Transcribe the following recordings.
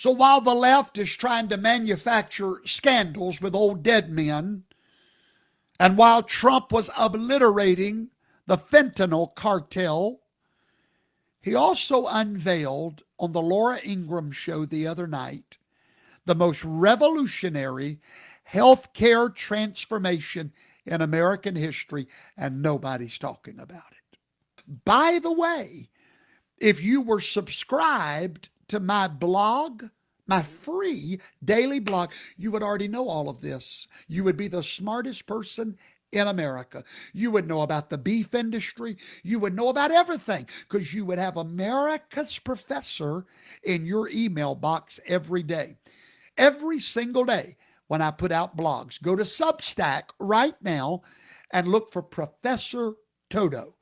So while the left is trying to manufacture scandals with old dead men, and while Trump was obliterating the fentanyl cartel, he also unveiled on the Laura Ingraham show the other night the most revolutionary healthcare transformation in American history, and nobody's talking about it. By the way, if you were subscribed to my blog, my free daily blog, you would already know all of this. You would be the smartest person in America. You would know about the beef industry. You would know about everything because you would have America's professor in your email box every day. Every single day when I put out blogs. Go to Substack right now and look for Professor Toto.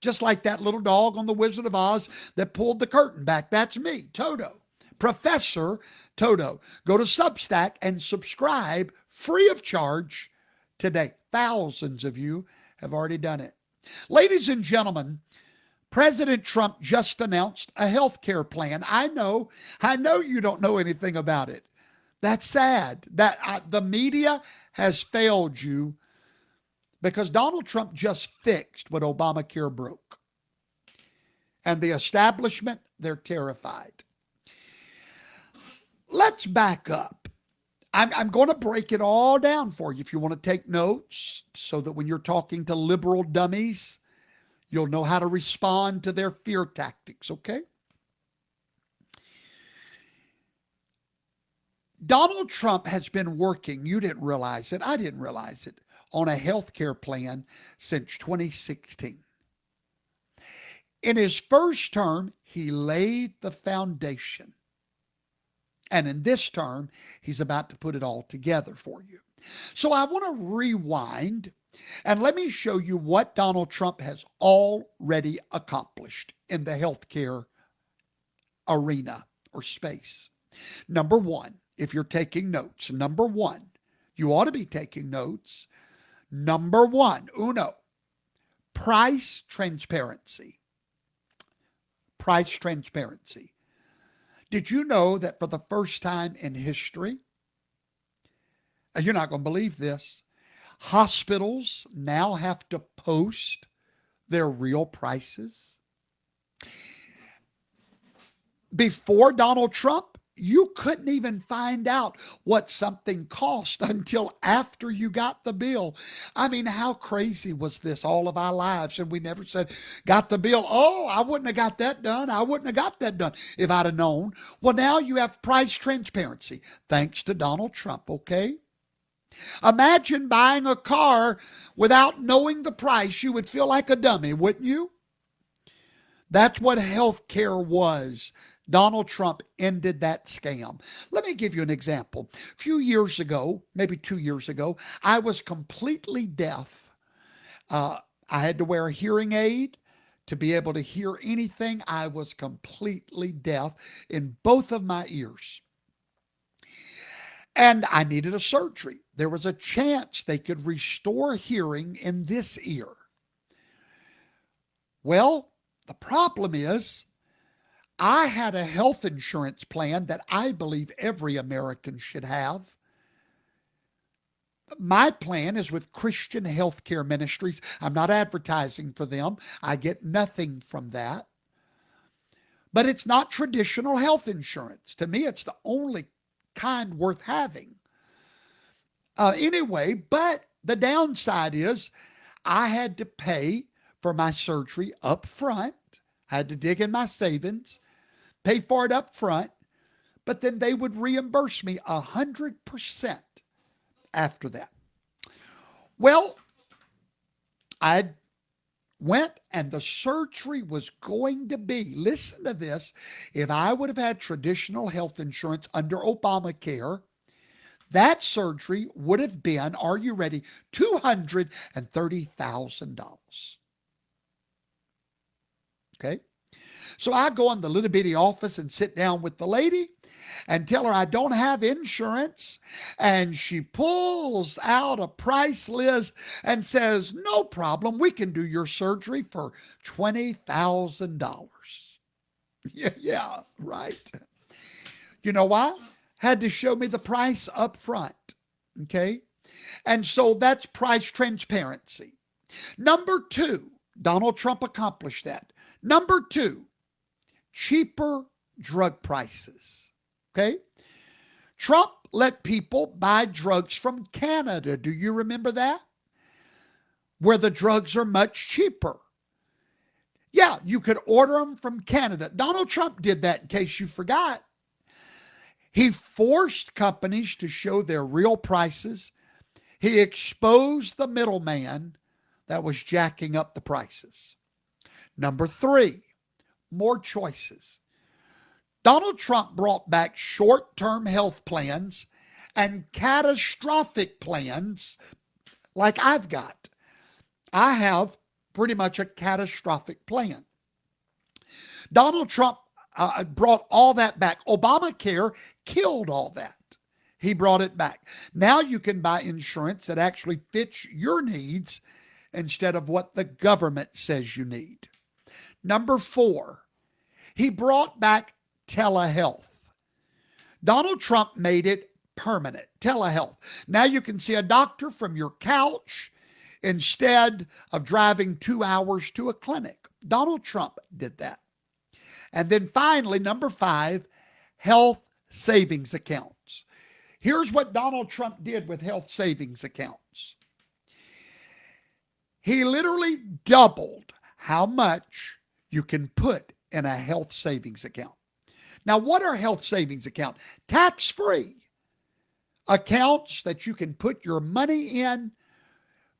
Just like that little dog on The Wizard of Oz that pulled the curtain back. That's me, Toto. Professor Toto. Go to Substack and subscribe free of charge today. Thousands of you have already done it. Ladies and gentlemen, President Trump just announced a health care plan. I know you don't know anything about it. That's sad that the media has failed you because Donald Trump just fixed what Obamacare broke. And the establishment, they're terrified. Let's back up. I'm going to break it all down for you if you want to take notes so that when you're talking to liberal dummies, you'll know how to respond to their fear tactics, okay? Donald Trump has been working, you didn't realize it, I didn't realize it, on a health care plan since 2016. In his first term, he laid the foundation. And in this term, he's about to put it all together for you. So I want to rewind and let me show you what Donald Trump has already accomplished in the healthcare arena or space. Number one, if you're taking notes, number one, you ought to be taking notes. Number one, uno, price transparency. Price transparency. Did you know that for the first time in history, and you're not going to believe this, hospitals now have to post their real prices? Before Donald Trump, you couldn't even find out what something cost until after you got the bill. I mean, how crazy was this all of our lives? And we never said, got the bill. Oh, I wouldn't have got that done. I wouldn't have got that done if I'd have known. Well, now you have price transparency, thanks to Donald Trump, okay? Imagine buying a car without knowing the price. You would feel like a dummy, wouldn't you? That's what healthcare was. Donald Trump ended that scam. Let me give you an example. A few years ago, maybe 2 years ago, I was completely deaf. I had to wear a hearing aid to be able to hear anything. I was completely deaf in both of my ears. And I needed a surgery. There was a chance they could restore hearing in this ear. Well, the problem is, I had a health insurance plan that I believe every American should have. My plan is with Christian Healthcare Ministries. I'm not advertising for them. I get nothing from that. But it's not traditional health insurance. To me, it's the only kind worth having. Anyway, but the downside is I had to pay for my surgery up front. I had to dig in my savings, pay for it up front, but then they would reimburse me 100% after that. Well, I went and the surgery was going to be, listen to this, if I would have had traditional health insurance under Obamacare, that surgery would have been, are you ready, $230,000. Okay? So I go in the little bitty office and sit down with the lady and tell her I don't have insurance. And she pulls out a price list and says, no problem, we can do your surgery for $20,000. Yeah, right. You know why? Had to show me the price up front. Okay? And so that's price transparency. Number two, Donald Trump accomplished that. Number two, cheaper drug prices. Okay? Trump let people buy drugs from Canada. Do you remember that? Where the drugs are much cheaper. Yeah, you could order them from Canada. Donald Trump did that, in case you forgot. He forced companies to show their real prices. He exposed the middleman that was jacking up the prices. Number three, more choices. Donald Trump brought back short-term health plans and catastrophic plans like I've got. I have pretty much a catastrophic plan. Donald Trump brought all that back. Obamacare killed all that. He brought it back. Now you can buy insurance that actually fits your needs instead of what the government says you need. Number four, he brought back telehealth. Donald Trump made it permanent. Telehealth. Now you can see a doctor from your couch instead of driving 2 hours to a clinic. Donald Trump did that. And then finally, number five, health savings accounts. Here's what Donald Trump did with health savings accounts. He literally doubled how much you can put in a health savings account. Now, what are health savings accounts? Tax-free accounts that you can put your money in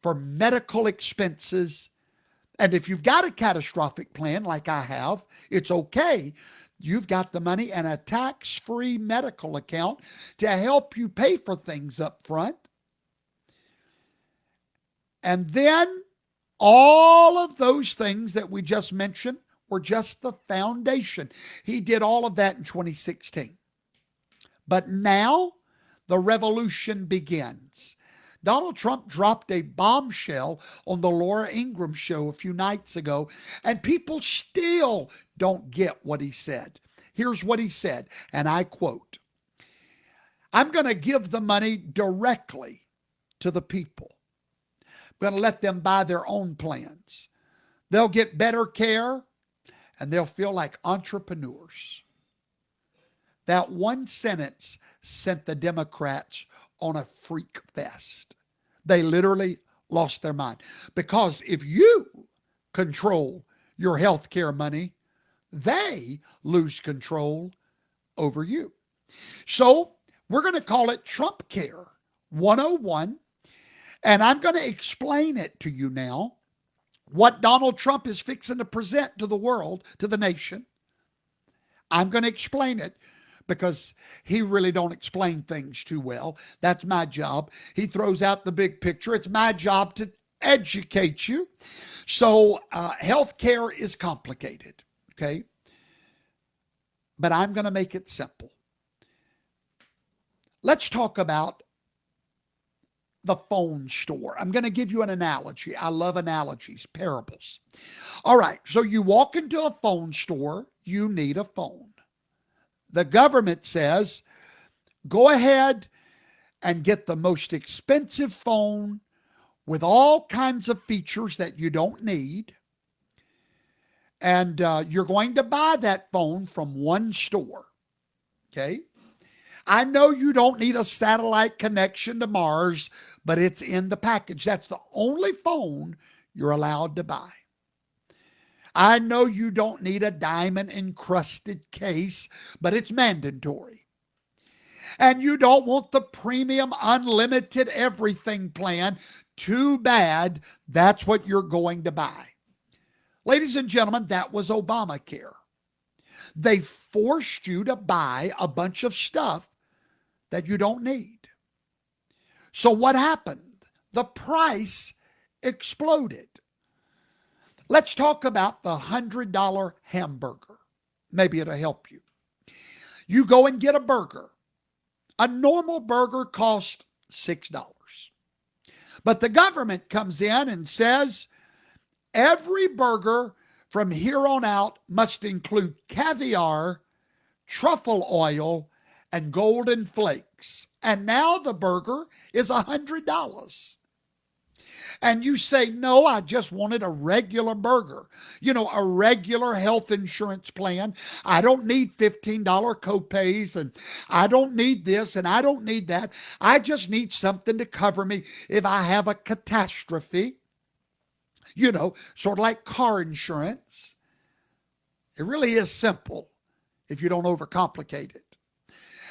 for medical expenses. And if you've got a catastrophic plan like I have, it's okay. You've got the money in a tax-free medical account to help you pay for things up front. And then all of those things that we just mentioned were just the foundation. He did all of that in 2016. But now the revolution begins. Donald Trump dropped a bombshell on the Laura Ingraham show a few nights ago, and people still don't get what he said. Here's what he said, and I quote, "I'm going to give the money directly to the people. I'm going to let them buy their own plans. They'll get better care, and they'll feel like entrepreneurs." That one sentence sent the Democrats on a freak fest. They literally lost their mind. Because if you control your health care money, they lose control over you. So we're going to call it Trumpcare 101. And I'm going to explain it to you now, what Donald Trump is fixing to present to the world, to the nation. I'm going to explain it, because he really don't explain things too well. That's my job. He throws out the big picture. It's my job to educate you. So healthcare is complicated, okay? But I'm going to make it simple. Let's talk about the phone store. I'm going to give you an analogy. I love analogies, parables. All right, so you walk into a phone store, you need a phone. The government says, go ahead and get the most expensive phone with all kinds of features that you don't need. And you're going to buy that phone from one store. Okay? I know you don't need a satellite connection to Mars, but it's in the package. That's the only phone you're allowed to buy. I know you don't need a diamond encrusted case, but it's mandatory. And you don't want the premium unlimited everything plan. Too bad. That's what you're going to buy. Ladies and gentlemen, that was Obamacare. They forced you to buy a bunch of stuff that you don't need. So what happened? The price exploded. Let's talk about the $100 hamburger. Maybe it'll help you. You go and get a burger. A normal burger costs $6. But the government comes in and says, every burger from here on out must include caviar, truffle oil, and golden flakes. And now the burger is $100. And you say, no, I just wanted a regular burger. A regular health insurance plan. I don't need $15 copays, and I don't need this, and I don't need that. I just need something to cover me if I have a catastrophe. Sort of like car insurance. It really is simple if you don't overcomplicate it.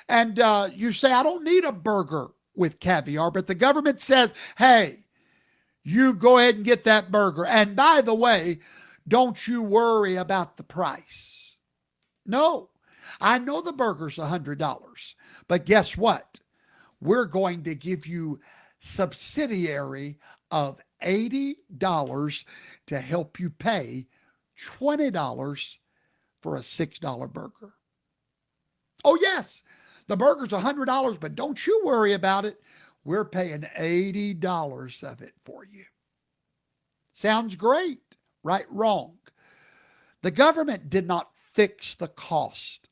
And you say, I don't need a burger with caviar, but the government says, hey, you go ahead and get that burger. And by the way, don't you worry about the price. No, I know the burger's $100, but guess what? We're going to give you subsidiary of $80 to help you pay $20 for a $6 burger. Oh, yes, the burger's $100, but don't you worry about it. We're paying $80 of it for you. Sounds great, right? Wrong. The government did not fix the cost.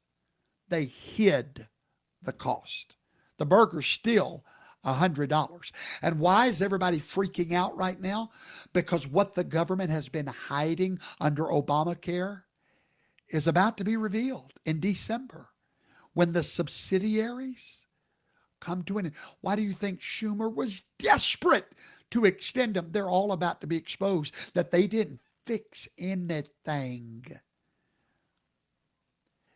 They hid the cost. The burger's still $100. And why is everybody freaking out right now? Because what the government has been hiding under Obamacare is about to be revealed in December when the subsidiaries come to an end. Why do you think Schumer was desperate to extend them? They're all about to be exposed that they didn't fix anything.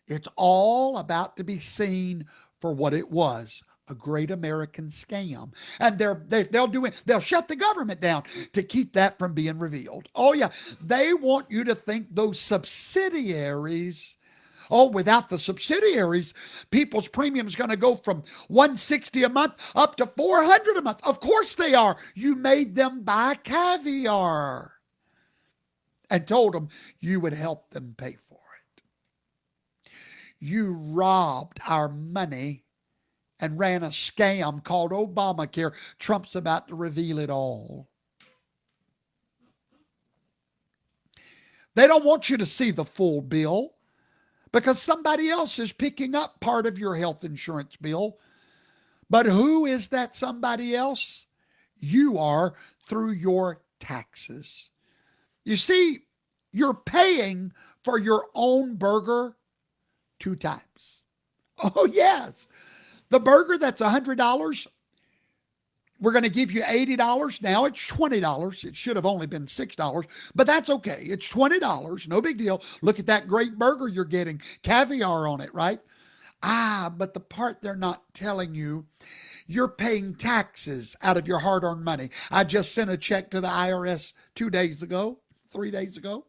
It's all about to be seen for what it was, a great American scam. And they'll shut the government down to keep that from being revealed. Oh yeah, they want you to think those subsidiaries. Oh, without the subsidiaries, people's premium is going to go from $160 a month up to $400 a month. Of course they are. You made them buy caviar and told them you would help them pay for it. You robbed our money and ran a scam called Obamacare. Trump's about to reveal it all. They don't want you to see the full bill, because somebody else is picking up part of your health insurance bill. But who is that somebody else? You are, through your taxes. You see, you're paying for your own burger 2 times. Oh, yes. The burger that's $100, we're going to give you $80. Now it's $20. It should have only been $6, but that's okay. It's $20. No big deal. Look at that great burger you're getting. Caviar on it, right? But the part they're not telling you, you're paying taxes out of your hard-earned money. I just sent a check to the IRS 3 days ago.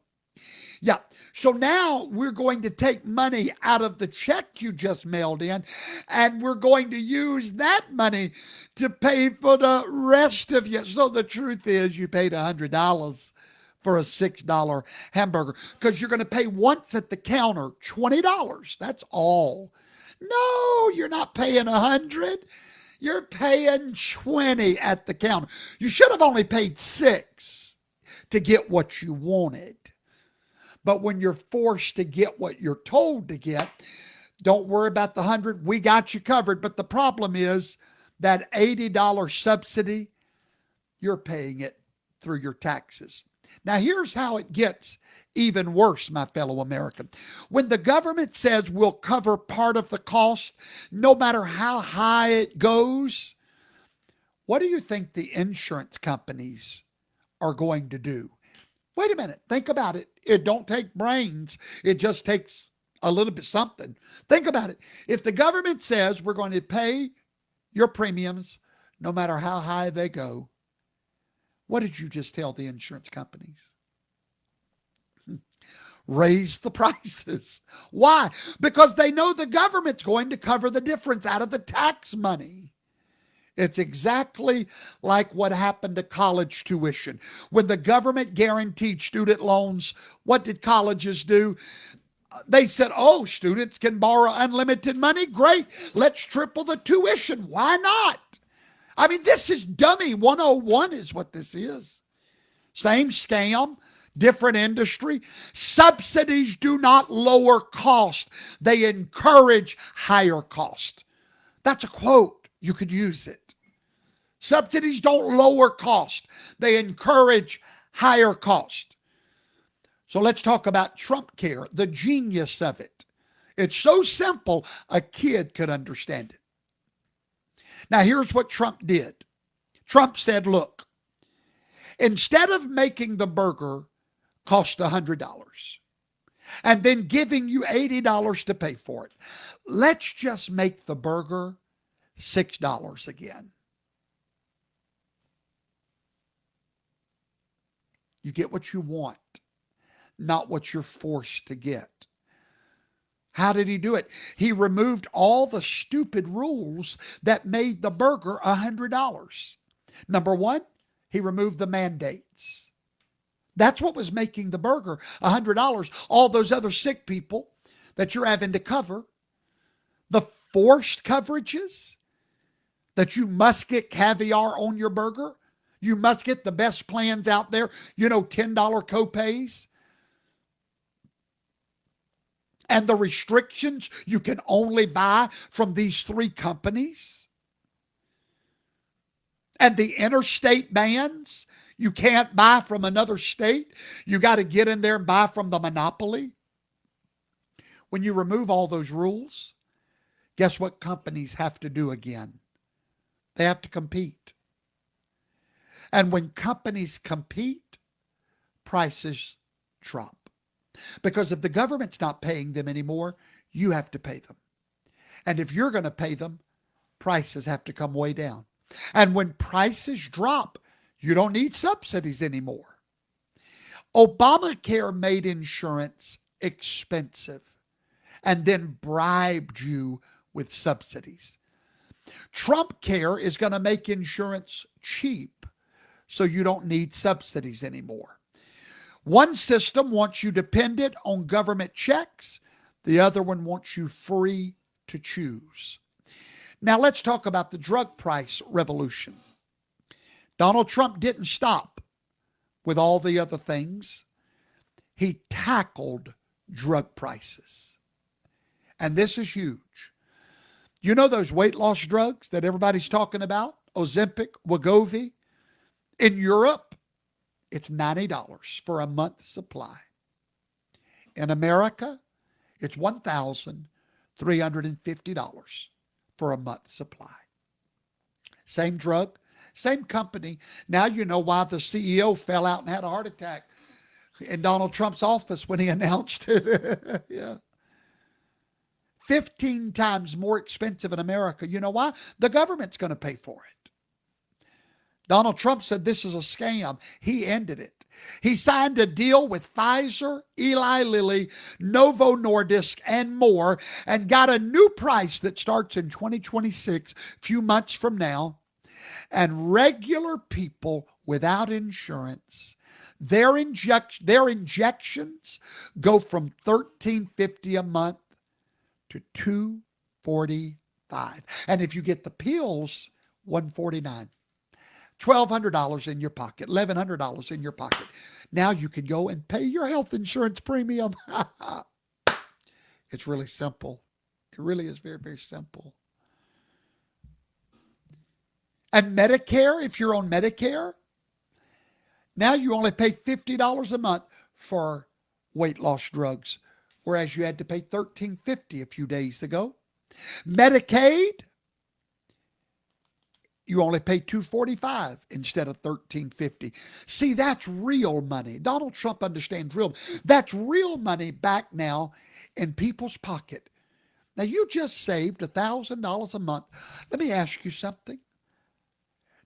Yeah. So now we're going to take money out of the check you just mailed in, and we're going to use that money to pay for the rest of you. So the truth is you paid $100 for a $6 hamburger because you're going to pay once at the counter, $20. That's all. No, you're not paying $100. You're paying $20 at the counter. You should have only paid $6 to get what you wanted. But when you're forced to get what you're told to get, don't worry about the $100. We got you covered. But the problem is that $80 subsidy, you're paying it through your taxes. Now, here's how it gets even worse, my fellow American. When the government says we'll cover part of the cost, no matter how high it goes, what do you think the insurance companies are going to do? Wait a minute. Think about it. It don't take brains. It just takes a little bit something. Think about it. If the government says we're going to pay your premiums no matter how high they go, what did you just tell the insurance companies? Raise the prices. Why? Because they know the government's going to cover the difference out of the tax money. It's exactly like what happened to college tuition. When the government guaranteed student loans, what did colleges do? They said, oh, students can borrow unlimited money. Great. Let's triple the tuition. Why not? I mean, this is dummy 101 is what this is. Same scam, different industry. Subsidies do not lower cost. They encourage higher cost. That's a quote. You could use it. Subsidies don't lower cost. They encourage higher cost. So let's talk about Trumpcare, the genius of it. It's so simple, a kid could understand it. Now, here's what Trump did. Trump said, look, instead of making the burger cost $100 and then giving you $80 to pay for it, let's just make the burger $6 again. You get what you want, not what you're forced to get. How did he do it? He removed all the stupid rules that made the burger $100. Number one, he removed the mandates. That's what was making the burger $100. All those other sick people that you're having to cover, the forced coverages that you must get caviar on your burger. You must get the best plans out there, $10 copays. And the restrictions you can only buy from these three companies. And the interstate bans, you can't buy from another state. You got to get in there and buy from the monopoly. When you remove all those rules, guess what companies have to do again? They have to compete. And when companies compete, prices drop. Because if the government's not paying them anymore, you have to pay them. And if you're going to pay them, prices have to come way down. And when prices drop, you don't need subsidies anymore. Obamacare made insurance expensive and then bribed you with subsidies. Trumpcare is going to make insurance cheap so you don't need subsidies anymore. One system wants you dependent on government checks. The other one wants you free to choose. Now let's talk about the drug price revolution. Donald Trump didn't stop with all the other things. He tackled drug prices. And this is huge. You know those weight loss drugs that everybody's talking about? Ozempic, Wegovy? In Europe, it's $90 for a month's supply. In America, it's $1,350 for a month's supply. Same drug, same company. Now you know why the CEO fell out and had a heart attack in Donald Trump's office when he announced it. Yeah. 15 times more expensive in America. You know why? The government's going to pay for it. Donald Trump said this is a scam. He ended it. He signed a deal with Pfizer, Eli Lilly, Novo Nordisk, and more, and got a new price that starts in 2026, a few months from now. And regular people without insurance, their injections go from $1,350 a month to $245. And if you get the pills, $149. $1,200 in your pocket, $1,100 in your pocket. Now you can go and pay your health insurance premium. It's really simple. It really is very, very simple. And Medicare, if you're on Medicare, now you only pay $50 a month for weight loss drugs, whereas you had to pay $1,350 a few days ago. Medicaid, you only pay $245 instead of $1,350. See, that's real money. Donald Trump understands real. That's real money back now in people's pocket. Now, you just saved $1,000 a month. Let me ask you something.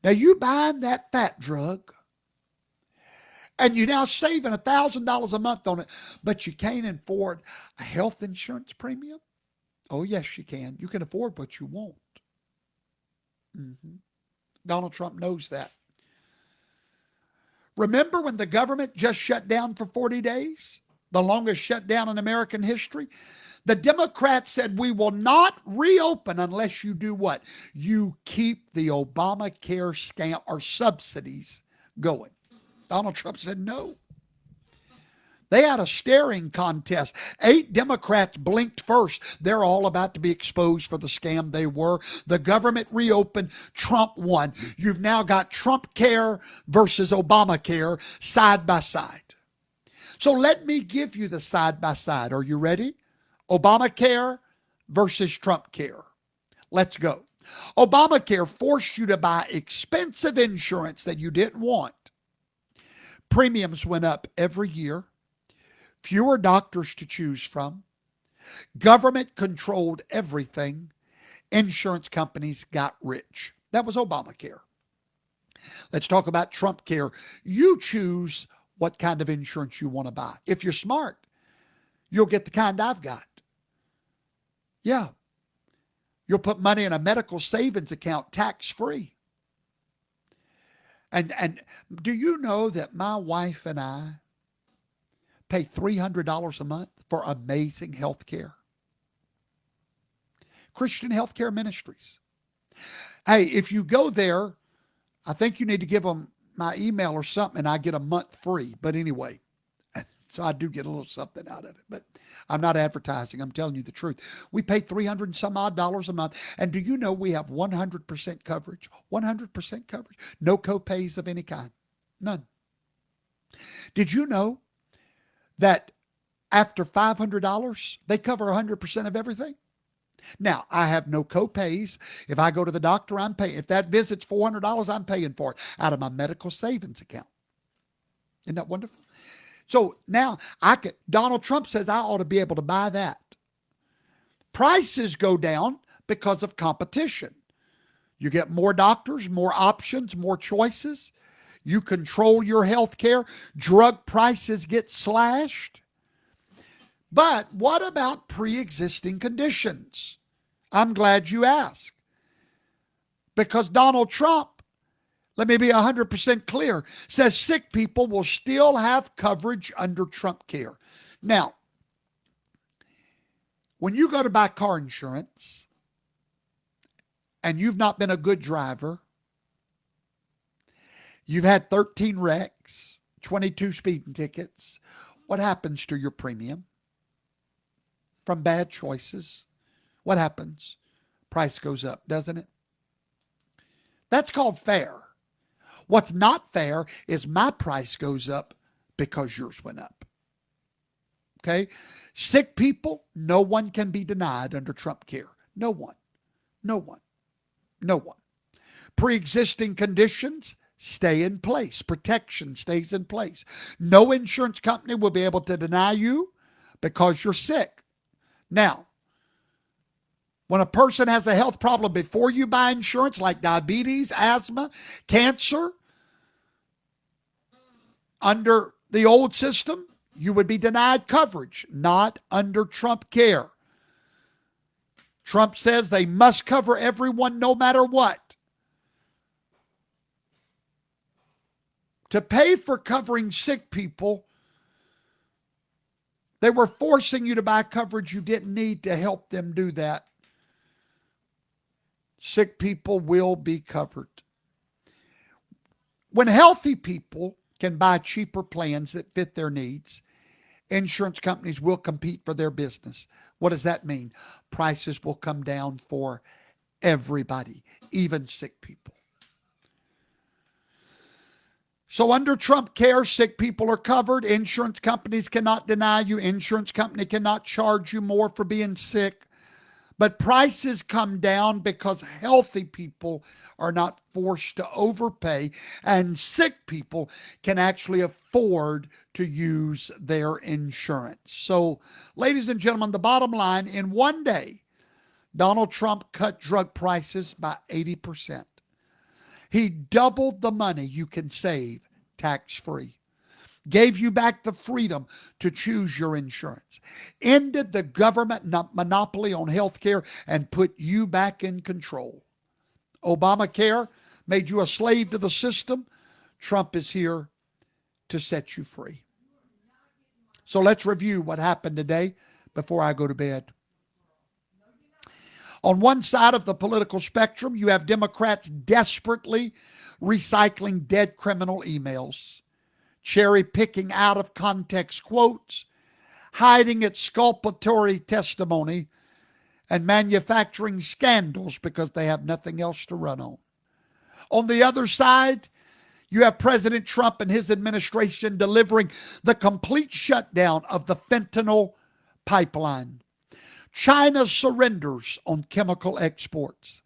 Now, you buying that fat drug, and you're now saving $1,000 a month on it, but you can't afford a health insurance premium? Oh, yes, you can. You can afford what you want. Donald Trump knows that. Remember when the government just shut down for 40 days? The longest shutdown in American history? The Democrats said, we will not reopen unless you do what? You keep the Obamacare scam or subsidies going. Donald Trump said no. They had a staring contest. 8 Democrats blinked first. They're all about to be exposed for the scam they were. The government reopened. Trump won. You've now got Trumpcare versus Obamacare side by side. So let me give you the side by side. Are you ready? Obamacare versus Trumpcare. Let's go. Obamacare forced you to buy expensive insurance that you didn't want. Premiums went up every year. Fewer doctors to choose from. Government controlled everything. Insurance companies got rich. That was Obamacare. Let's talk about Trumpcare. You choose what kind of insurance you want to buy. If you're smart, you'll get the kind I've got. Yeah. You'll put money in a medical savings account tax-free. And do you know that my wife and I pay $300 a month for amazing health care? Christian Healthcare Ministries. Hey, if you go there, I think you need to give them my email or something and I get a month free. But anyway, so I do get a little something out of it. But I'm not advertising. I'm telling you the truth. We pay $300 and some odd a month. And do you know we have 100% coverage? 100% coverage. No copays of any kind. None. Did you know that after $500, they cover 100% of everything? Now, I have no copays. If I go to the doctor, I'm paying. If that visit's $400, I'm paying for it out of my medical savings account. Isn't that wonderful? So now Donald Trump says I ought to be able to buy that. Prices go down because of competition. You get more doctors, more options, more choices. You control your health care. Drug prices get slashed. But what about pre-existing conditions? I'm glad you asked. Because Donald Trump, let me be 100% clear, says sick people will still have coverage under Trumpcare. Now, when you go to buy car insurance and you've not been a good driver, you've had 13 wrecks, 22 speeding tickets, what happens to your premium? From bad choices, what happens? Price goes up, doesn't it? That's called fair. What's not fair is my price goes up because yours went up. Okay? Sick people, no one can be denied under Trumpcare. No one. No one. No one. Pre-existing conditions stay in place. Protection stays in place. No insurance company will be able to deny you because you're sick. Now, when a person has a health problem before you buy insurance, like diabetes, asthma, cancer, under the old system, you would be denied coverage, not under Trumpcare. Trump says they must cover everyone no matter what. To pay for covering sick people, they were forcing you to buy coverage you didn't need to help them do that. Sick people will be covered. When healthy people can buy cheaper plans that fit their needs, insurance companies will compete for their business. What does that mean? Prices will come down for everybody, even sick people. So under Trumpcare, sick people are covered. Insurance companies cannot deny you. Insurance company cannot charge you more for being sick. But prices come down because healthy people are not forced to overpay, and sick people can actually afford to use their insurance. So, ladies and gentlemen, the bottom line, in one day, Donald Trump cut drug prices by 80%. He doubled the money you can save tax-free. Gave you back the freedom to choose your insurance, ended the government monopoly on health care, and put you back in control. Obamacare made you a slave to the system. Trump is here to set you free. So let's review what happened today before I go to bed. On one side of the political spectrum, you have Democrats desperately recycling dead criminal emails, cherry picking out of context quotes, hiding exculpatory testimony, and manufacturing scandals because they have nothing else to run on. On the other side, you have President Trump and his administration delivering the complete shutdown of the fentanyl pipeline. China surrenders on chemical exports.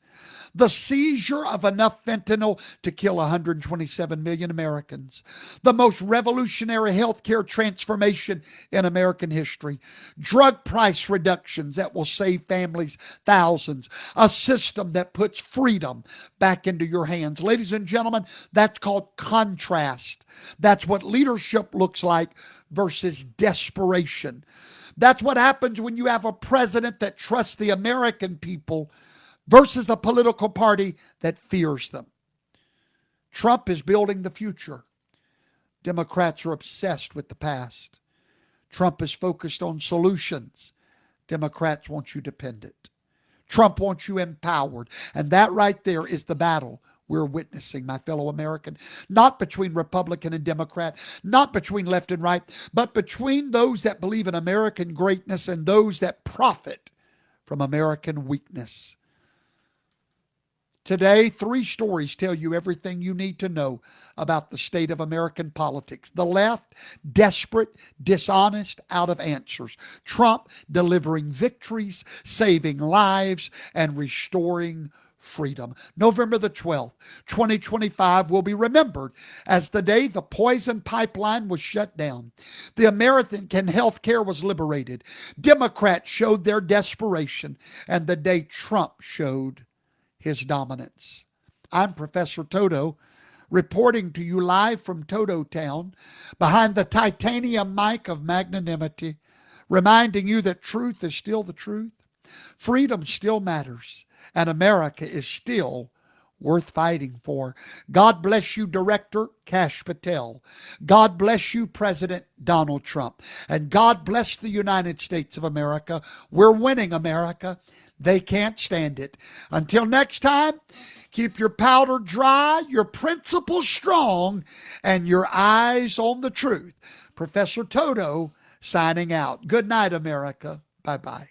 The seizure of enough fentanyl to kill 127 million Americans. The most revolutionary healthcare transformation in American history. Drug price reductions that will save families thousands. A system that puts freedom back into your hands. Ladies and gentlemen, that's called contrast. That's what leadership looks like versus desperation. That's what happens when you have a president that trusts the American people versus a political party that fears them. Trump is building the future. Democrats are obsessed with the past. Trump is focused on solutions. Democrats want you dependent. Trump wants you empowered. And that right there is the battle we're witnessing, my fellow American. Not between Republican and Democrat, not between left and right, but between those that believe in American greatness and those that profit from American weakness. Today, 3 stories tell you everything you need to know about the state of American politics. The left, desperate, dishonest, out of answers. Trump delivering victories, saving lives, and restoring freedom. November the 12th, 2025 will be remembered as the day the poison pipeline was shut down. The American health care was liberated. Democrats showed their desperation, and the day Trump showed his dominance. I'm Professor Toto, reporting to you live from Toto Town, behind the titanium mic of magnanimity, reminding you that truth is still the truth, freedom still matters, and America is still worth fighting for. God bless you, Director Kash Patel. God bless you, President Donald Trump. And God bless the United States of America. We're winning, America. They can't stand it. Until next time, keep your powder dry, your principles strong, and your eyes on the truth. Professor Toto signing out. Good night, America. Bye-bye.